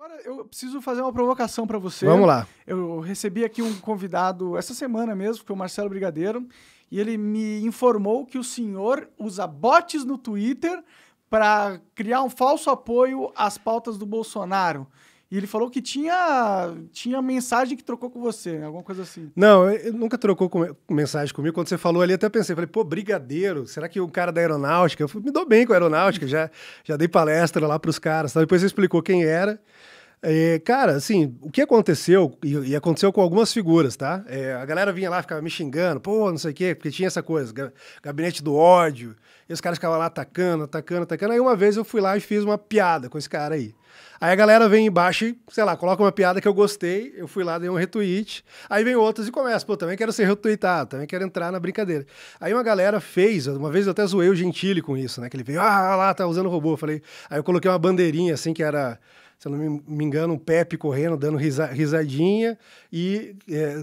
Agora eu preciso fazer uma provocação para você. Vamos lá. Eu recebi aqui um convidado essa semana mesmo, que foi o Marcelo Brigadeiro, e ele me informou que o senhor usa bots no Twitter para criar um falso apoio às pautas do Bolsonaro. E ele falou que tinha mensagem que trocou com você, alguma coisa assim. Não, ele nunca trocou mensagem comigo. Quando você falou ali, até pensei, falei, pô, brigadeiro, será que o cara da aeronáutica? Eu me dou bem com a aeronáutica, já dei palestra lá pros caras, tá? Depois você explicou quem era. Cara, assim, o que aconteceu, e aconteceu com algumas figuras, tá? A galera vinha lá, ficava me xingando, pô, não sei o quê, porque tinha essa coisa, gabinete do ódio, e os caras ficavam lá atacando. Aí uma vez eu fui lá e fiz uma piada com esse cara aí. Aí a galera vem embaixo e, sei lá, coloca uma piada que eu gostei, eu fui lá, dei um retweet, aí vem outros e começa, pô, também quero ser retweetado, também quero entrar na brincadeira. Aí uma galera fez, uma vez eu até zoei o Gentili com isso, né, que ele veio, lá, tá usando robô, aí eu coloquei uma bandeirinha assim, que era, se eu não me engano, um Pepe correndo, dando risadinha e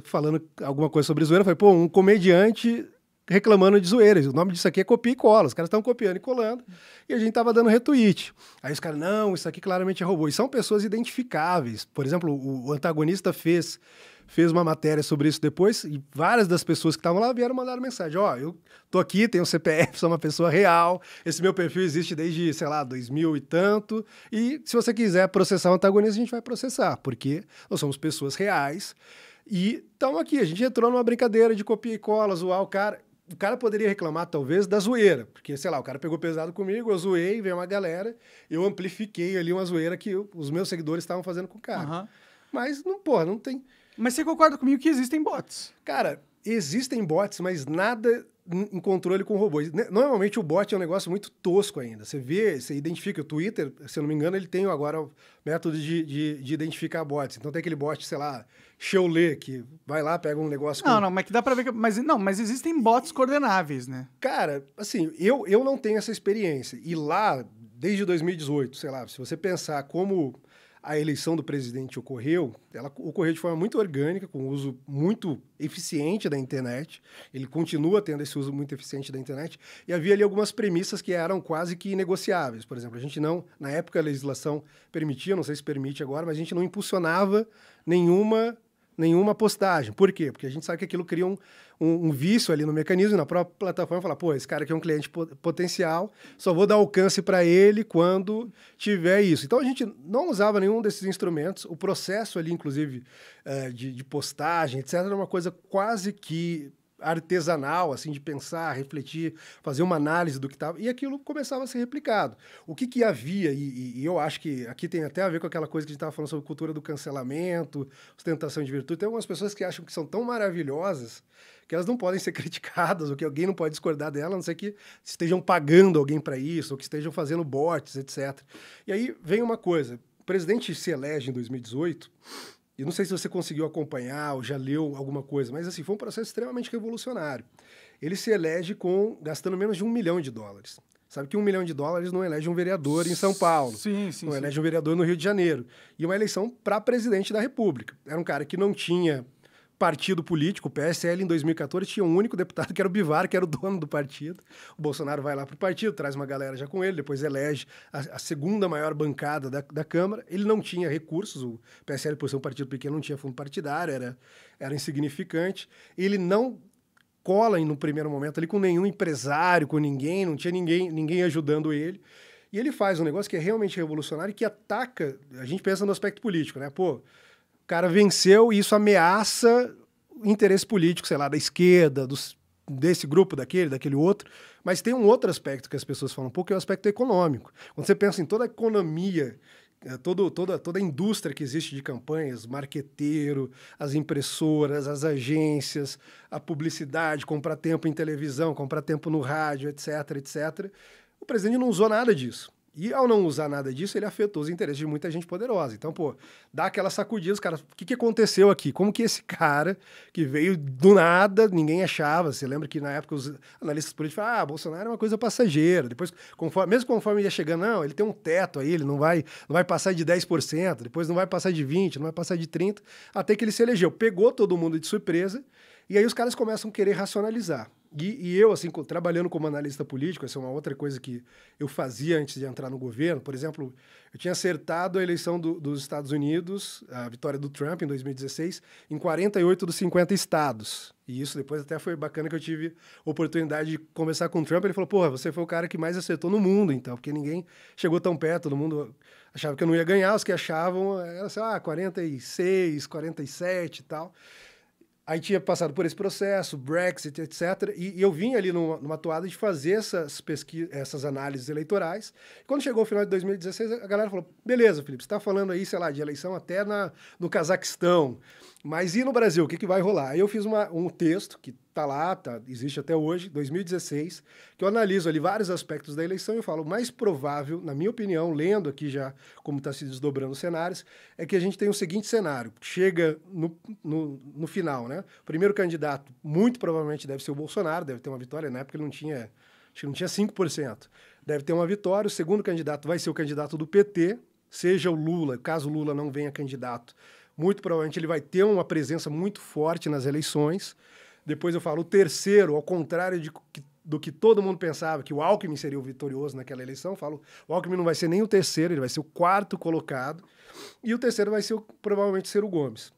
falando alguma coisa sobre zoeira, falei, pô, um comediante reclamando de zoeiras. O nome disso aqui é copia e cola. Os caras estão copiando e colando. E a gente tava dando retweet. Aí os caras, não, isso aqui claramente é robô. E são pessoas identificáveis. Por exemplo, o antagonista fez uma matéria sobre isso depois e várias das pessoas que estavam lá vieram mandar mensagem. Eu tô aqui, tenho CPF, sou uma pessoa real. Esse meu perfil existe desde, sei lá, 2000 e tanto. E se você quiser processar o antagonista, a gente vai processar. Porque nós somos pessoas reais. E estamos aqui. A gente entrou numa brincadeira de copia e cola, zoar o cara. O cara poderia reclamar, talvez, da zoeira. Porque, sei lá, o cara pegou pesado comigo, eu zoei, veio uma galera, eu amplifiquei ali uma zoeira que os meus seguidores estavam fazendo com o cara. Uhum. Mas, não tem... Mas você concorda comigo que existem bots? Cara, existem bots, mas nada em controle com robôs. Normalmente o bot é um negócio muito tosco ainda. Você vê, você identifica. O Twitter, se eu não me engano, ele tem agora o método de identificar bots. Então tem aquele bot, sei lá, Xeolê, que vai lá, pega um negócio... Não, mas que dá pra ver que... Mas existem bots coordenáveis, né? Cara, assim, eu não tenho essa experiência. E lá, desde 2018, sei lá, se você pensar como a eleição do presidente ocorreu, ela ocorreu de forma muito orgânica, com um uso muito eficiente da internet. Ele continua tendo esse uso muito eficiente da internet. E havia ali algumas premissas que eram quase que inegociáveis. Por exemplo, a gente não... Na época, a legislação permitia, não sei se permite agora, mas a gente não impulsionava nenhuma postagem. Por quê? Porque a gente sabe que aquilo cria um vício ali no mecanismo, e na própria plataforma fala, pô, esse cara aqui é um cliente potencial, só vou dar alcance para ele quando tiver isso. Então a gente não usava nenhum desses instrumentos. O processo ali, inclusive, de postagem, etc., era uma coisa quase que artesanal, assim, de pensar, refletir, fazer uma análise do que estava, e aquilo começava a ser replicado. O que havia, e eu acho que aqui tem até a ver com aquela coisa que a gente estava falando sobre cultura do cancelamento, ostentação de virtude, tem algumas pessoas que acham que são tão maravilhosas que elas não podem ser criticadas, ou que alguém não pode discordar dela, a não ser que estejam pagando alguém para isso, ou que estejam fazendo bots, etc. E aí vem uma coisa, o presidente se elege em 2018, e não sei se você conseguiu acompanhar ou já leu alguma coisa, mas assim, foi um processo extremamente revolucionário. Ele se elege gastando menos de $1 milhão. Sabe que $1 milhão não elege um vereador em São Paulo. Sim. Não elege um vereador no Rio de Janeiro. E uma eleição para presidente da República. Era um cara que não tinha partido político. O PSL, em 2014, tinha um único deputado, que era o Bivar, que era o dono do partido. O Bolsonaro vai lá para o partido, traz uma galera já com ele, depois elege a segunda maior bancada da Câmara. Ele não tinha recursos, o PSL, por ser um partido pequeno, não tinha fundo partidário, era insignificante. Ele não cola, no primeiro momento, ali com nenhum empresário, com ninguém, não tinha ninguém ajudando ele. E ele faz um negócio que é realmente revolucionário e que ataca... A gente pensa no aspecto político, né? Pô, o cara venceu e isso ameaça o interesse político, sei lá, da esquerda, desse grupo, daquele outro. Mas tem um outro aspecto que as pessoas falam um pouco, que é o aspecto econômico. Quando você pensa em toda a economia, toda a indústria que existe de campanhas, marqueteiro, as impressoras, as agências, a publicidade, comprar tempo em televisão, comprar tempo no rádio, etc. O presidente não usou nada disso. E ao não usar nada disso, ele afetou os interesses de muita gente poderosa. Então, pô, dá aquela sacudida, os caras, o que aconteceu aqui? Como que esse cara, que veio do nada, ninguém achava, você lembra que na época os analistas políticos falavam, Bolsonaro é uma coisa passageira, depois, mesmo conforme ia chegando, não, ele tem um teto aí, ele não vai passar de 10%, depois não vai passar de 20%, não vai passar de 30%, até que ele se elegeu. Pegou todo mundo de surpresa, E aí os caras começam a querer racionalizar. E eu, assim, trabalhando como analista político, essa é uma outra coisa que eu fazia antes de entrar no governo. Por exemplo, eu tinha acertado a eleição dos Estados Unidos, a vitória do Trump em 2016, em 48 dos 50 estados. E isso depois até foi bacana que eu tive oportunidade de conversar com o Trump. Ele falou, porra, você foi o cara que mais acertou no mundo, então, porque ninguém chegou tão perto, todo mundo achava que eu não ia ganhar, os que achavam, era assim, 46, 47 e tal. Aí tinha passado por esse processo, Brexit, etc. E eu vim ali numa toada de fazer essas análises eleitorais. Quando chegou o final de 2016, a galera falou, beleza, Felipe, você está falando aí, sei lá, de eleição até no Cazaquistão. Mas e no Brasil, o que vai rolar? Aí eu fiz um texto que está lá, existe até hoje, 2016, que eu analiso ali vários aspectos da eleição e eu falo, o mais provável, na minha opinião, lendo aqui já como está se desdobrando os cenários, é que a gente tem o seguinte cenário, chega no final, né? O primeiro candidato, muito provavelmente, deve ser o Bolsonaro, deve ter uma vitória, na época ele acho que não tinha 5%, deve ter uma vitória, o segundo candidato vai ser o candidato do PT, seja o Lula, caso o Lula não venha candidato, muito provavelmente ele vai ter uma presença muito forte nas eleições. Depois eu falo o terceiro, ao contrário do que todo mundo pensava, que o Alckmin seria o vitorioso naquela eleição, eu falo, o Alckmin não vai ser nem o terceiro, ele vai ser o quarto colocado, e o terceiro vai ser provavelmente ser o Gomes.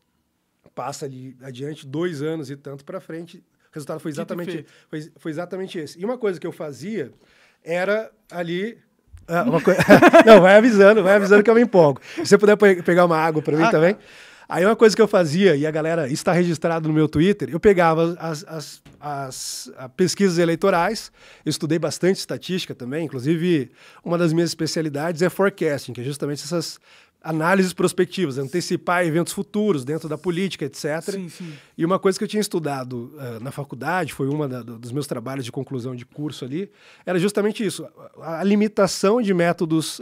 Passa ali adiante 2 anos e tanto para frente, o resultado foi exatamente esse. E uma coisa que eu fazia era ali... Não, vai avisando que eu me empolgo. Se você puder pegar uma água para mim também. Aí uma coisa que eu fazia, e a galera, está registrado no meu Twitter, eu pegava as pesquisas eleitorais, eu estudei bastante estatística também, inclusive uma das minhas especialidades é forecasting, que é justamente essas análises prospectivas, antecipar eventos futuros dentro da política, etc. Sim, sim. E uma coisa que eu tinha estudado na faculdade, foi dos meus trabalhos de conclusão de curso ali, era justamente isso, a limitação de métodos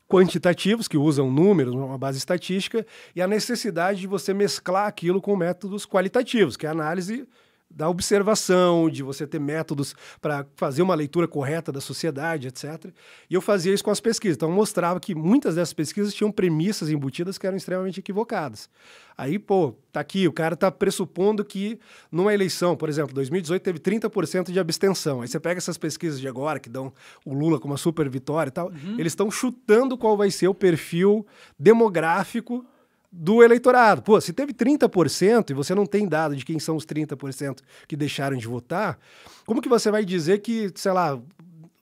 quantitativos, que usam números, uma base estatística, e a necessidade de você mesclar aquilo com métodos qualitativos, que é a análise da observação, de você ter métodos para fazer uma leitura correta da sociedade, etc. E eu fazia isso com as pesquisas. Então, eu mostrava que muitas dessas pesquisas tinham premissas embutidas que eram extremamente equivocadas. Aí, tá aqui, o cara está pressupondo que numa eleição, por exemplo, 2018 teve 30% de abstenção. Aí você pega essas pesquisas de agora, que dão o Lula com uma super vitória e tal, eles estão chutando qual vai ser o perfil demográfico do eleitorado. Pô, se teve 30% e você não tem dado de quem são os 30% que deixaram de votar, como que você vai dizer que, sei lá,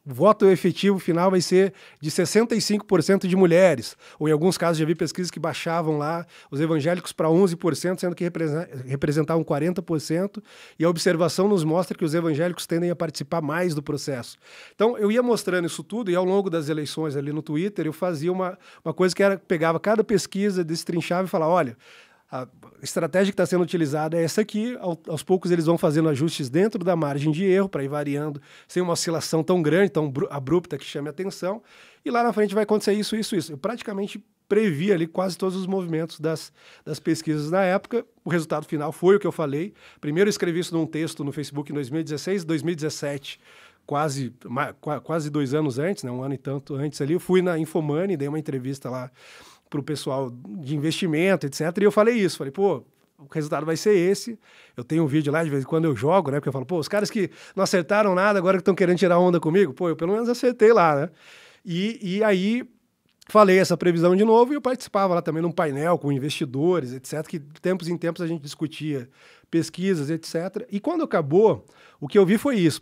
o voto efetivo final vai ser de 65% de mulheres? Ou em alguns casos já vi pesquisas que baixavam lá os evangélicos para 11%, sendo que representavam 40%, e a observação nos mostra que os evangélicos tendem a participar mais do processo. Então, eu ia mostrando isso tudo, e ao longo das eleições ali no Twitter, eu fazia uma coisa que era, pegava cada pesquisa, destrinchava e falava, olha, a estratégia que está sendo utilizada é essa aqui, aos poucos eles vão fazendo ajustes dentro da margem de erro para ir variando, sem uma oscilação tão grande, tão abrupta que chame a atenção, e lá na frente vai acontecer isso. Eu praticamente previ ali quase todos os movimentos das pesquisas na época. O resultado final foi o que eu falei. Primeiro eu escrevi isso num texto no Facebook em 2016, 2017, quase 2 anos antes, né, 1 ano e tanto antes ali, eu fui na Infomoney, dei uma entrevista lá para o pessoal de investimento, etc. E eu falei isso, falei, o resultado vai ser esse. Eu tenho um vídeo lá, de vez em quando eu jogo, né? Porque eu falo, os caras que não acertaram nada, agora que estão querendo tirar onda comigo, eu pelo menos acertei lá, né? E aí falei essa previsão de novo e eu participava lá também num painel com investidores, etc., que de tempos em tempos a gente discutia pesquisas, etc. E quando acabou, o que eu vi foi isso,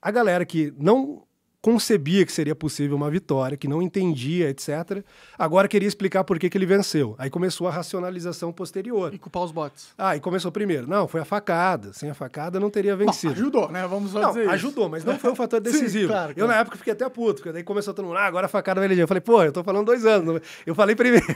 a galera que não concebia que seria possível uma vitória, que não entendia, etc., agora queria explicar por que ele venceu. Aí começou a racionalização posterior. E culpar os bots. E começou primeiro. Não, foi a facada. Sem a facada não teria vencido. Ajudou, né? Vamos só dizer isso. Ajudou, mas não foi um fator decisivo. Sim, claro. Eu, na época, fiquei até puto, porque daí começou todo mundo, agora a facada vai eleger. Eu falei, eu tô falando 2 anos. Eu falei primeiro.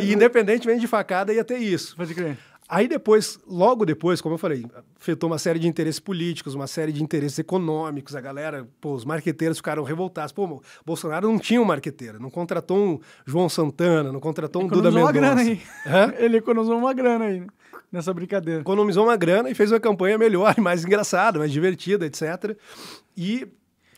E independentemente de facada, ia ter isso. Pode crer. Aí depois, logo depois, como eu falei, afetou uma série de interesses políticos, uma série de interesses econômicos, a galera, os marqueteiros ficaram revoltados. Bolsonaro não tinha um marqueteiro, não contratou um João Santana, não contratou um Duda Mendonça. Grana aí. Ele economizou uma grana aí, né? Nessa brincadeira. Economizou uma grana e fez uma campanha melhor, mais engraçada, mais divertida, etc. E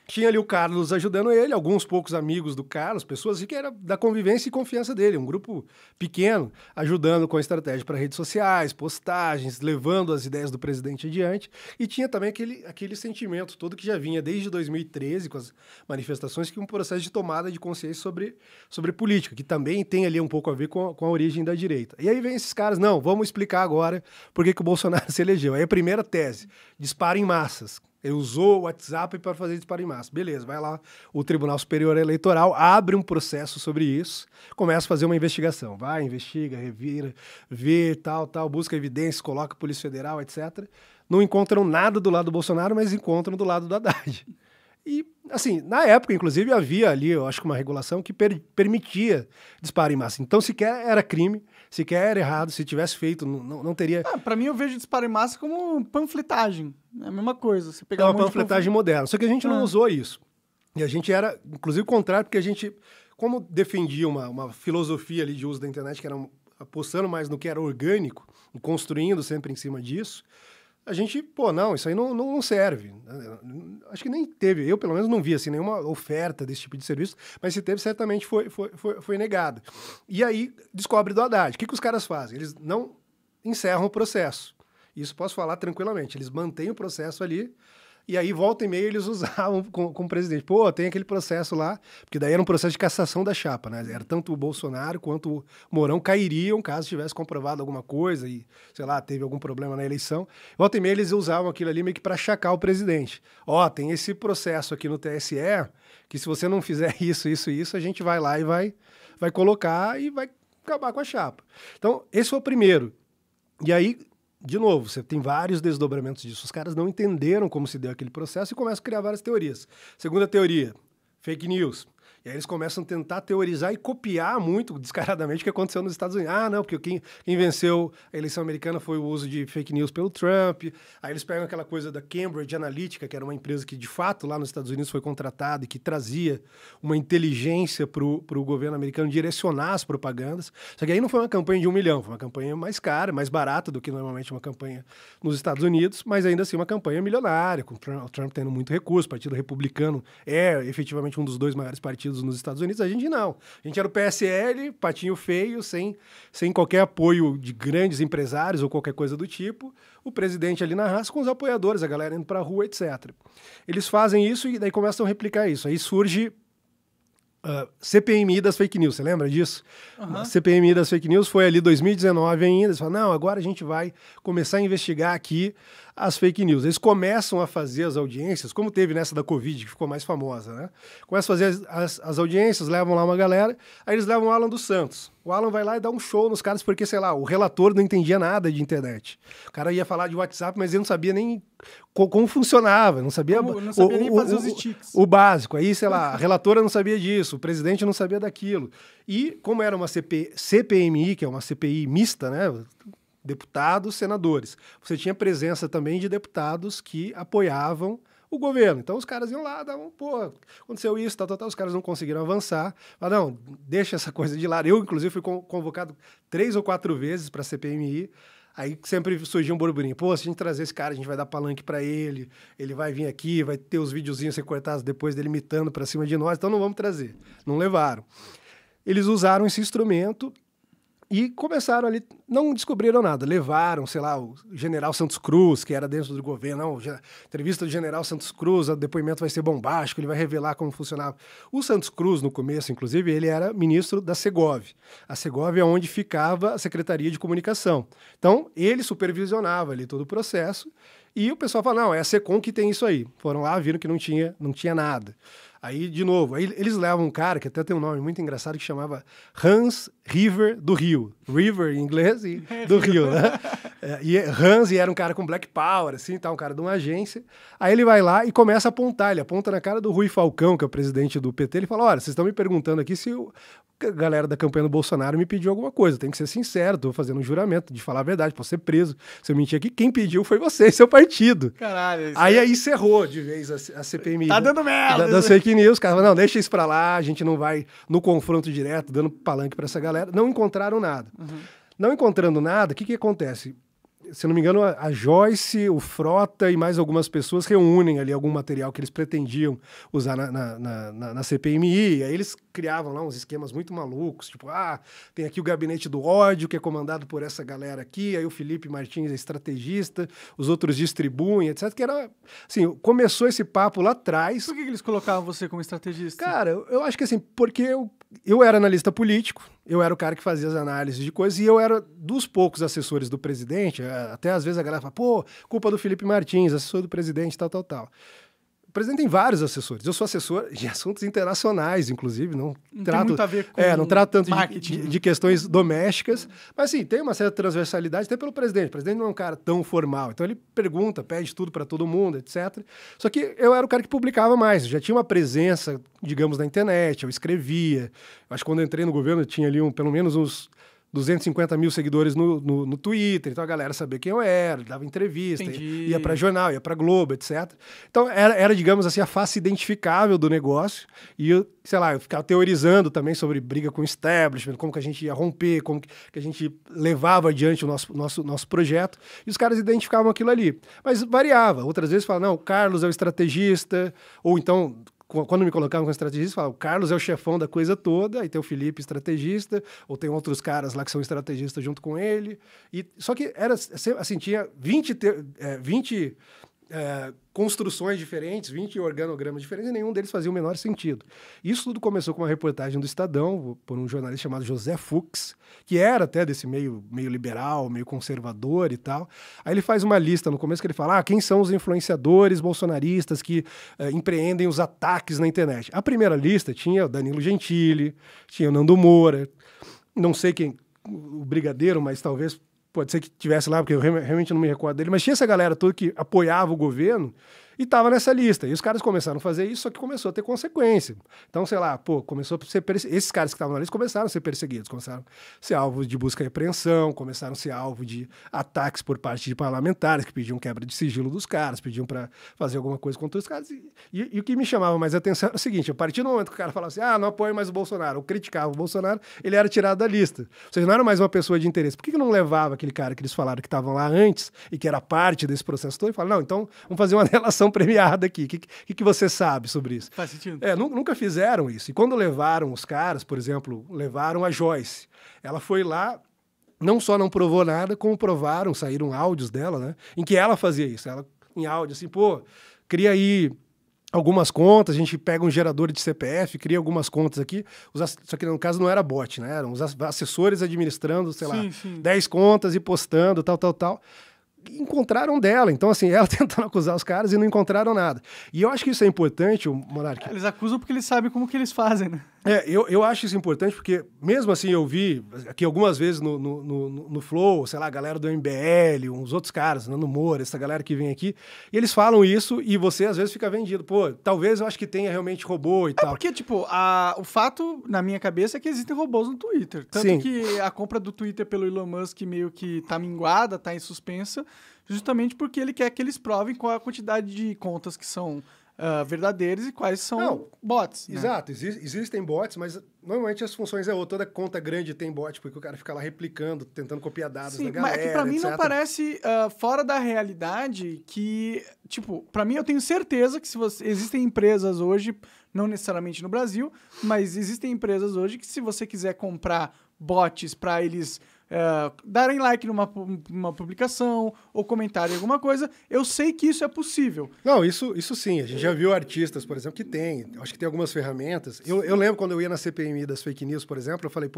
Tinha ali o Carlos ajudando ele, alguns poucos amigos do Carlos, pessoas que era da convivência e confiança dele, um grupo pequeno, ajudando com a estratégia para redes sociais, postagens, levando as ideias do presidente adiante. E tinha também aquele sentimento todo que já vinha desde 2013, com as manifestações, que um processo de tomada de consciência sobre política, que também tem ali um pouco a ver com a origem da direita. E aí vem esses caras, não, vamos explicar agora por que o Bolsonaro se elegeu. Aí a primeira tese, disparo em massas. Ele usou o WhatsApp para fazer disparo em massa. Beleza, vai lá, o Tribunal Superior Eleitoral abre um processo sobre isso, começa a fazer uma investigação. Vai, investiga, revira, vê, tal, busca evidências, coloca a Polícia Federal, etc. Não encontram nada do lado do Bolsonaro, mas encontram do lado do Haddad. E, assim, na época, inclusive, havia ali, eu acho que uma regulação que permitia disparo em massa. Então, sequer era crime, sequer era errado, se tivesse feito, não teria... Pra mim, eu vejo disparo em massa como panfletagem. É a mesma coisa. Você pegar uma panfletagem moderna. Só que a gente não usou isso. E a gente era, inclusive, contrário, porque a gente, como defendia uma filosofia ali de uso da internet, que era apostando mais no que era orgânico, construindo sempre em cima disso, a gente, não, isso aí não serve. Acho que nem teve, eu pelo menos não vi assim, nenhuma oferta desse tipo de serviço, mas se teve, certamente foi negado. E aí descobre do Haddad. O que os caras fazem? Eles não encerram o processo. Isso posso falar tranquilamente. Eles mantêm o processo ali, e aí, volta e meia, eles usavam com o presidente. Tem aquele processo lá, porque daí era um processo de cassação da chapa, né? Era tanto o Bolsonaro quanto o Mourão cairiam caso tivesse comprovado alguma coisa e, sei lá, teve algum problema na eleição. Volta e meia, eles usavam aquilo ali meio que para achacar o presidente. Tem esse processo aqui no TSE, que se você não fizer isso, a gente vai lá e vai colocar e vai acabar com a chapa. Então, esse foi o primeiro. E aí, de novo, você tem vários desdobramentos disso. Os caras não entenderam como se deu aquele processo e começam a criar várias teorias. Segunda teoria, fake news. E aí eles começam a tentar teorizar e copiar muito descaradamente o que aconteceu nos Estados Unidos. Não, porque quem venceu a eleição americana foi o uso de fake news pelo Trump. Aí eles pegam aquela coisa da Cambridge Analytica, que era uma empresa que, de fato, lá nos Estados Unidos foi contratada e que trazia uma inteligência para o governo americano direcionar as propagandas. Só que aí não foi uma campanha de 1 milhão, foi uma campanha mais cara, mais barata do que normalmente uma campanha nos Estados Unidos, mas ainda assim uma campanha milionária, com o Trump tendo muito recurso. O Partido Republicano é efetivamente um dos 2 maiores partidos nos Estados Unidos. A gente não. A gente era o PSL, patinho feio, sem qualquer apoio de grandes empresários ou qualquer coisa do tipo. O presidente ali na raça com os apoiadores, a galera indo pra rua, etc. Eles fazem isso e daí começam a replicar isso. Aí surge CPMI das fake news, você lembra disso? A CPMI das fake news foi ali 2019 ainda. Eles falam, não, agora a gente vai começar a investigar aqui as fake news. Eles começam a fazer as audiências, como teve nessa da Covid, que ficou mais famosa, né? Começam a fazer as audiências, levam lá uma galera, aí eles levam o Alan dos Santos. O Alan vai lá e dá um show nos caras, porque, sei lá, o relator não entendia nada de internet. O cara ia falar de WhatsApp, mas ele não sabia nem como funcionava, não sabia, nem fazer os sticks. O básico. Aí, sei lá, a relatora não sabia disso, o presidente não sabia daquilo. E como era uma CPMI, que é uma CPI mista, né? Deputados, senadores. Você tinha presença também de deputados que apoiavam o governo. Então os caras iam lá, davam, aconteceu isso, tal, os caras não conseguiram avançar. Falaram, não, deixa essa coisa de lado. Eu, inclusive, fui convocado 3 ou 4 vezes para a CPMI. Aí sempre surgia um burburinho. Se a gente trazer esse cara, a gente vai dar palanque para ele vai vir aqui, vai ter os videozinhos recortados depois dele imitando para cima de nós, então não vamos trazer. Não levaram. Eles usaram esse instrumento e começaram ali, não descobriram nada, levaram, sei lá, o general Santos Cruz, que era dentro do governo, não, entrevista do general Santos Cruz, o depoimento vai ser bombástico, ele vai revelar como funcionava. O Santos Cruz, no começo, inclusive, ele era ministro da Segov. A Segov é onde ficava a Secretaria de Comunicação. Então, ele supervisionava ali todo o processo e o pessoal fala, não, é a Secom que tem isso aí. Foram lá, viram que não tinha nada. Aí, de novo, eles levam um cara que até tem um nome muito engraçado que chamava Hans River do Rio. River em inglês e do Rio, né? E Hans era um cara com Black Power, assim, um cara de uma agência. Aí ele vai lá e começa a apontar. Ele aponta na cara do Rui Falcão, que é o presidente do PT. Ele fala, olha, vocês estão me perguntando aqui se a galera da campanha do Bolsonaro me pediu alguma coisa. Tem que ser sincero, tô fazendo um juramento de falar a verdade, posso ser preso. Se eu mentir aqui, quem pediu foi você, seu partido. Caralho. Aí encerrou de vez a CPMI. Tá dando merda. Das fake news, cara. Não, deixa isso pra lá, a gente não vai no confronto direto, dando palanque pra essa galera. Não encontraram nada. Não encontrando nada, o que acontece? se não me engano, a Joyce, o Frota e mais algumas pessoas reúnem ali algum material que eles pretendiam usar na CPMI, e aí eles criavam lá uns esquemas muito malucos, tipo, tem aqui o gabinete do ódio, que é comandado por essa galera aqui, aí o Felipe Martins é estrategista, os outros distribuem, etc, que era, assim, começou esse papo lá atrás. Por que eles colocavam você como estrategista? Cara, eu acho que assim, porque eu era analista político, eu era o cara que fazia as análises de coisas, e eu era dos poucos assessores do presidente, até às vezes a galera fala, pô, culpa do Felipe Martins, assessor do presidente, tal. O presidente tem vários assessores. Eu sou assessor de assuntos internacionais, inclusive. Não trato, tem muito a ver com não trato tanto marketing. de questões domésticas. Mas, sim, tem uma certa transversalidade até pelo presidente. O presidente não é um cara tão formal. Então, ele pergunta, pede tudo para todo mundo, etc. Só que eu era o cara que publicava mais. Eu já tinha uma presença, digamos, na internet. Eu escrevia. Eu acho que quando eu entrei no governo, eu tinha ali pelo menos uns 250 mil seguidores no Twitter, então a galera sabia quem eu era, dava entrevista, ia para jornal, ia para Globo, etc. Então era, digamos assim, a face identificável do negócio, e eu ficava teorizando também sobre briga com o establishment, como que a gente ia romper, como que a gente levava adiante o nosso projeto, e os caras identificavam aquilo ali. Mas variava, outras vezes falavam, não, o Carlos é o estrategista, ou então... Quando me colocavam como estrategista, falava, o Carlos é o chefão da coisa toda, aí tem o Felipe estrategista, ou tem outros caras lá que são estrategistas junto com ele. Só que era assim, tinha 20 construções diferentes, 20 organogramas diferentes, e nenhum deles fazia o menor sentido. Isso tudo começou com uma reportagem do Estadão, por um jornalista chamado José Fux, que era até desse meio liberal, meio conservador e tal. Aí ele faz uma lista no começo que ele fala, quem são os influenciadores bolsonaristas que empreendem os ataques na internet? A primeira lista tinha o Danilo Gentili, tinha o Nando Moura, não sei quem, o Brigadeiro, mas talvez... Pode ser que tivesse lá, porque eu realmente não me recordo dele, mas tinha essa galera toda que apoiava o governo e estava nessa lista. E os caras começaram a fazer isso, só que começou a ter consequência. Então, começou a ser... Esses caras que estavam na lista começaram a ser perseguidos, começaram a ser alvo de busca e apreensão, começaram a ser alvo de ataques por parte de parlamentares que pediam quebra de sigilo dos caras, pediam para fazer alguma coisa contra os caras. E o que me chamava mais atenção era o seguinte, a partir do momento que o cara falava assim, não apoio mais o Bolsonaro, ou criticava o Bolsonaro, ele era tirado da lista. Ou seja, não era mais uma pessoa de interesse. Por que não levava aquele cara que eles falaram que estavam lá antes e que era parte desse processo todo e falaram, não, então vamos fazer uma relação premiada aqui. O que você sabe sobre isso? Faz sentido. Nunca fizeram isso. E quando levaram os caras, por exemplo, levaram a Joyce, ela foi lá, não só não provou nada, como provaram, saíram áudios dela, né? Em que ela fazia isso. Ela, em áudio, assim, cria aí algumas contas, a gente pega um gerador de CPF, cria algumas contas aqui, só que no caso não era bot, né? Eram os assessores administrando, 10 contas e postando, tal. Encontraram dela. Então, assim, ela tentando acusar os caras e não encontraram nada. E eu acho que isso é importante, Monark. Eles acusam porque eles sabem como que eles fazem, né? Eu acho isso importante porque, mesmo assim, eu vi aqui algumas vezes no Flow, a galera do MBL, uns outros caras, Nando Moura, essa galera que vem aqui, e eles falam isso e você, às vezes, fica vendido. Talvez eu acho que tenha realmente robô e tal. Porque, o fato, na minha cabeça, é que existem robôs no Twitter. Tanto que a compra do Twitter pelo Elon Musk meio que tá minguada, tá em suspensa, justamente porque ele quer que eles provem qual a quantidade de contas que são verdadeiras e quais são bots. Né? Exato, existem bots, mas normalmente as funções toda conta grande tem bot, porque o cara fica lá replicando, tentando copiar dados da galera, mas é que pra mim etc. não parece fora da realidade que, pra mim eu tenho certeza que existem empresas hoje, não necessariamente no Brasil, mas existem empresas hoje que se você quiser comprar bots pra eles darem like numa publicação ou comentarem alguma coisa, eu sei que isso é possível. Não, isso sim. A gente já viu artistas, por exemplo, que tem. Acho que tem algumas ferramentas. Eu lembro quando eu ia na CPMI das fake news, por exemplo, eu falei,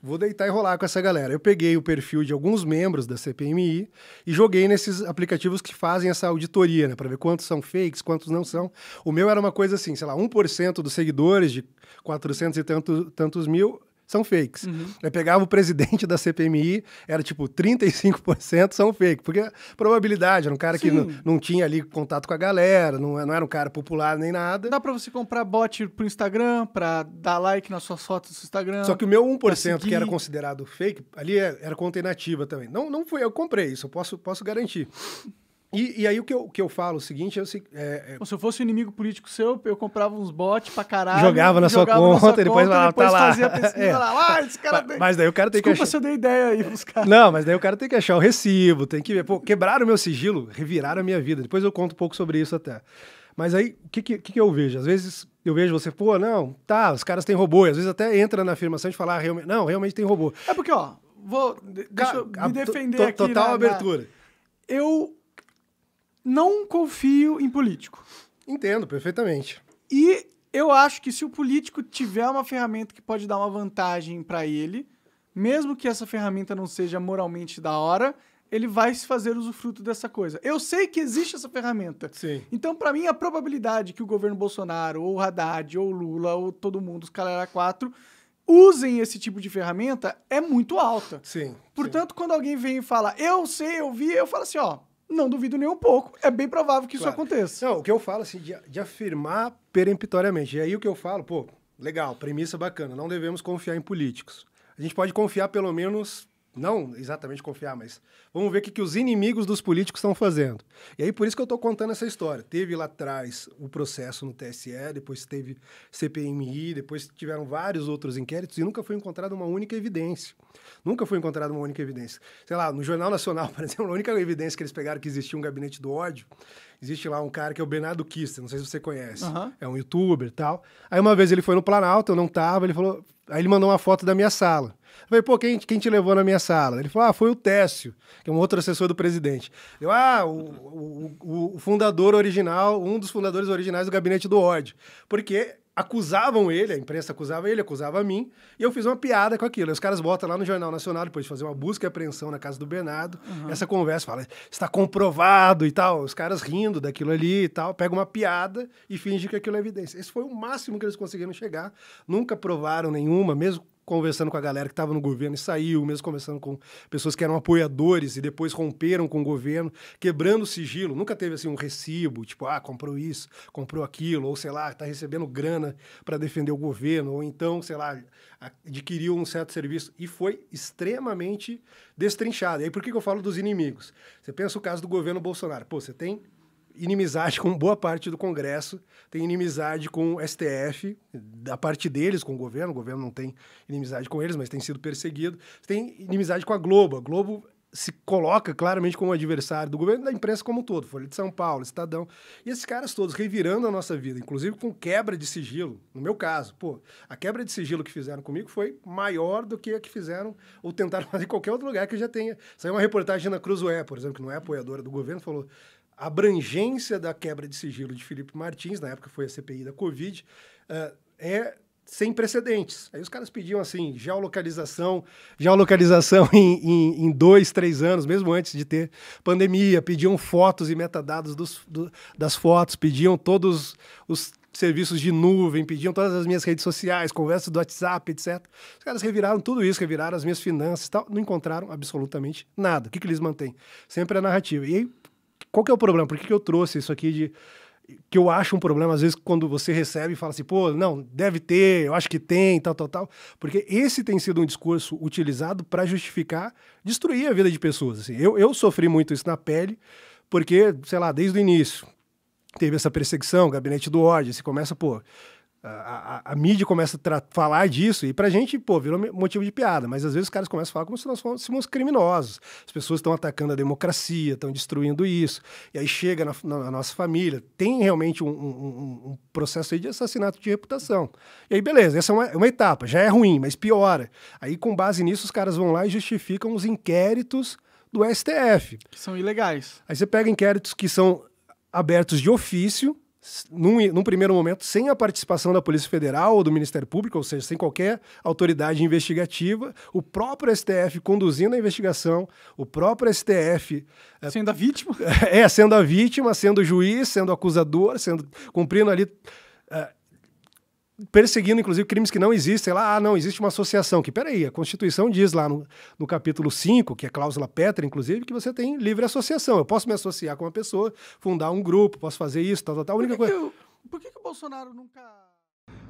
vou deitar e rolar com essa galera. Eu peguei o perfil de alguns membros da CPMI e joguei nesses aplicativos que fazem essa auditoria, né? Para ver quantos são fakes, quantos não são. O meu era uma coisa assim, 1% dos seguidores de 400 e tantos mil são fakes. Eu pegava o presidente da CPMI, era 35% são fake, porque a probabilidade era um cara que não tinha ali contato com a galera, não era um cara popular nem nada. Dá pra você comprar bot pro Instagram, pra dar like nas suas fotos do Instagram. Só que o meu 1% que era considerado fake, ali era conta inativa também. Não foi eu que comprei isso, eu posso garantir. E aí o que eu falo, o seguinte, Se eu fosse um inimigo político seu, eu comprava uns bots pra caralho. Jogava na sua conta, e depois tá lá. Fazia a pesquisa lá. Esse cara mas daí o cara tem que achar... se eu dei ideia aí pros caras. Não, mas daí o cara tem que achar o recibo, tem que ver. Pô, quebraram o meu sigilo, reviraram a minha vida. Depois eu conto um pouco sobre isso até. Mas aí, o que eu vejo? Às vezes eu vejo você, pô, não, tá, os caras têm robô. E às vezes até entra na afirmação de falar, realmente tem robô. É porque, ó, deixa eu me defender aqui. Total abertura. Eu não confio em político. Entendo, perfeitamente. E eu acho que se o político tiver uma ferramenta que pode dar uma vantagem pra ele, mesmo que essa ferramenta não seja moralmente da hora, ele vai se fazer usufruto dessa coisa. Eu sei que existe essa ferramenta. Sim. Então, pra mim, a probabilidade que o governo Bolsonaro, ou o Haddad, ou o Lula, ou todo mundo, os Calera 4, usem esse tipo de ferramenta é muito alta. Sim. Portanto, quando alguém vem e fala, eu sei, eu vi, eu falo assim, ó, não duvido nem um pouco. É bem provável que isso aconteça. Não, o que eu falo, assim, de afirmar peremptoriamente. E aí o que eu falo, pô, legal, premissa bacana, não devemos confiar em políticos. A gente pode confiar pelo menos, não exatamente confiar, mas vamos ver o que os inimigos dos políticos estão fazendo. E aí por isso que eu estou contando essa história. Teve lá atrás o processo no TSE, depois teve CPMI, depois tiveram vários outros inquéritos e nunca foi encontrada uma única evidência. Nunca foi encontrada uma única evidência. Sei lá, no Jornal Nacional, por exemplo, a única evidência que eles pegaram que existia um gabinete do ódio, existe lá um cara que é o Bernardo Kister, não sei se você conhece. É um youtuber e tal. Aí uma vez ele foi no Planalto, eu não tava, ele falou... Aí ele mandou uma foto da minha sala. Eu falei, pô, quem te levou na minha sala? Ele falou, foi o Técio, que é um outro assessor do presidente. Eu, o fundador original, um dos fundadores originais do gabinete do ódio. Porque acusavam ele, a imprensa acusava ele, acusava a mim, e eu fiz uma piada com aquilo. Aí os caras botam lá no Jornal Nacional, depois de fazer uma busca e apreensão na casa do Bernardo, essa conversa, fala, está comprovado e tal, os caras rindo daquilo ali e tal, pegam uma piada e fingem que aquilo é evidência. Esse foi o máximo que eles conseguiram chegar, nunca provaram nenhuma, mesmo conversando com a galera que estava no governo e saiu, mesmo conversando com pessoas que eram apoiadores e depois romperam com o governo, quebrando o sigilo. Nunca teve assim um recibo, tipo, comprou isso, comprou aquilo, ou sei lá, está recebendo grana para defender o governo, ou então, sei lá, adquiriu um certo serviço. E foi extremamente destrinchado. E aí por que eu falo dos inimigos? Você pensa o caso do governo Bolsonaro. Pô, você tem inimizade com boa parte do Congresso, tem inimizade com o STF, da parte deles com o governo não tem inimizade com eles, mas tem sido perseguido, tem inimizade com a Globo se coloca claramente como adversário do governo e da imprensa como um todo, Folha de São Paulo, Estadão, e esses caras todos revirando a nossa vida, inclusive com quebra de sigilo, no meu caso, pô, a quebra de sigilo que fizeram comigo foi maior do que a que fizeram ou tentaram fazer em qualquer outro lugar que já tenha. Saiu uma reportagem na Cruzoé, por exemplo, que não é apoiadora do governo, falou a abrangência da quebra de sigilo de Felipe Martins, na época foi a CPI da Covid, é sem precedentes. Aí os caras pediam, assim, geolocalização em 2, 3 anos, mesmo antes de ter pandemia, pediam fotos e metadados das fotos, pediam todos os serviços de nuvem, pediam todas as minhas redes sociais, conversas do WhatsApp, etc. Os caras reviraram tudo isso, reviraram as minhas finanças e tal, não encontraram absolutamente nada. O que eles mantêm? Sempre a narrativa. E aí, qual que é o problema? Por que eu trouxe isso aqui que eu acho um problema, às vezes, quando você recebe e fala assim, pô, não, deve ter, eu acho que tem, tal. Porque esse tem sido um discurso utilizado para justificar destruir a vida de pessoas. Assim. Eu sofri muito isso na pele, porque, sei lá, desde o início teve essa perseguição, gabinete do ódio, você começa, pô... A mídia começa a falar disso e pra gente, pô, virou motivo de piada, mas às vezes os caras começam a falar como se nós fôssemos criminosos. As pessoas estão atacando a democracia, estão destruindo isso, e aí chega na nossa família. Tem realmente um processo aí de assassinato de reputação. E aí, beleza, essa é uma etapa, já é ruim, mas piora. Aí, com base nisso, os caras vão lá e justificam os inquéritos do STF. Que são ilegais. Aí você pega inquéritos que são abertos de ofício, num primeiro momento, sem a participação da Polícia Federal ou do Ministério Público, ou seja, sem qualquer autoridade investigativa, o próprio STF conduzindo a investigação, o próprio STF... Sendo a vítima? Sendo a vítima, sendo juiz, sendo acusador, cumprindo ali... perseguindo, inclusive, crimes que não existem. Lá, não, existe uma associação. Que, peraí, a Constituição diz lá no capítulo 5, que é cláusula pétrea, inclusive, que você tem livre associação. Eu posso me associar com uma pessoa, fundar um grupo, posso fazer isso, tal. A única coisa... Por que o Bolsonaro nunca...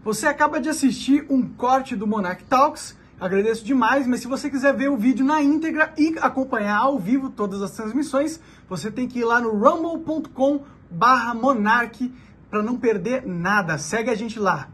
Você acaba de assistir um corte do Monarch Talks. Agradeço demais, mas se você quiser ver o vídeo na íntegra e acompanhar ao vivo todas as transmissões, você tem que ir lá no rumble.com/monark para não perder nada. Segue a gente lá.